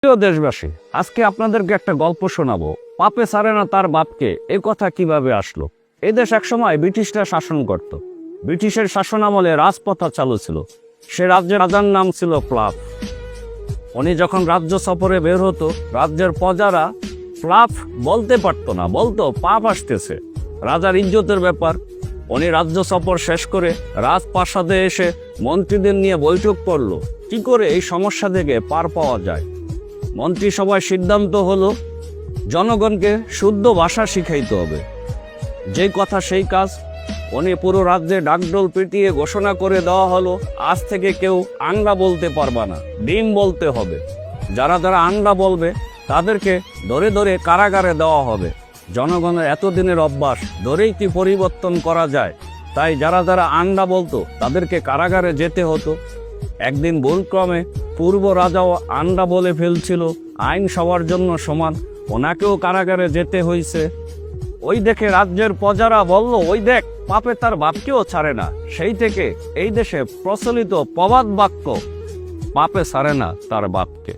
প্রিয় দেশবাসী, আজকে আপনাদেরকে একটা গল্প শোনাবো। পাপে ছাড়ে না তার বাপকে, এ কথা কিভাবে আসলো। এই দেশ একসময় ব্রিটিশরা শাসন করত। ব্রিটিশের শাসন আমলে রাজপ্রথা চালু ছিল। সে রাজ্যের রাজার নাম ছিল প্লাফ। উনি যখন রাজ্য সফরে বের হতো, রাজ্যের প্রজারা প্লাফ বলতে পারতো না, বলতো পাপ আসতেছে। রাজার ইজ্জতের ব্যাপার। উনি রাজ্য সফর শেষ করে রাজপ্রাসাদে এসে মন্ত্রীদের নিয়ে বৈঠক করলো, কি করে এই সমস্যা থেকে পার পাওয়া যায়। মন্ত্রিসভায় সিদ্ধান্ত হলো জনগণকে শুদ্ধ ভাষা শিখাইতে হবে। যে কথা সেই কাজ। উনি পুরো রাজ্যে ডাকডোল পিটিয়ে ঘোষণা করে দেওয়া হলো, আজ থেকে কেউ আংলা বলতে পারবে না, ডিম বলতে হবে। যারা যারা আংলা বলবে তাদেরকে ধরে ধরে কারাগারে দেওয়া হবে। জনগণের এতদিনের অভ্যাস ধরেই কি পরিবর্তন করা যায়? তাই যারা যারা আংলা বলতো তাদেরকে কারাগারে যেতে হতো। একদিন ভুলক্রমে পূর্ব রাজাও আন্ডা বলে ফেলছিল। আইন সবার জন্য সমান, ওনাকেও কারাগারে যেতে হয়েছে। ওই দেখে রাজ্যের প্রজারা বলল, ওই দেখ, পাপে তার বাপকেও ছাড়ে না। সেই থেকে এই দেশে প্রচলিত প্রবাদ বাক্য, পাপে ছাড়ে না তার বাপকে।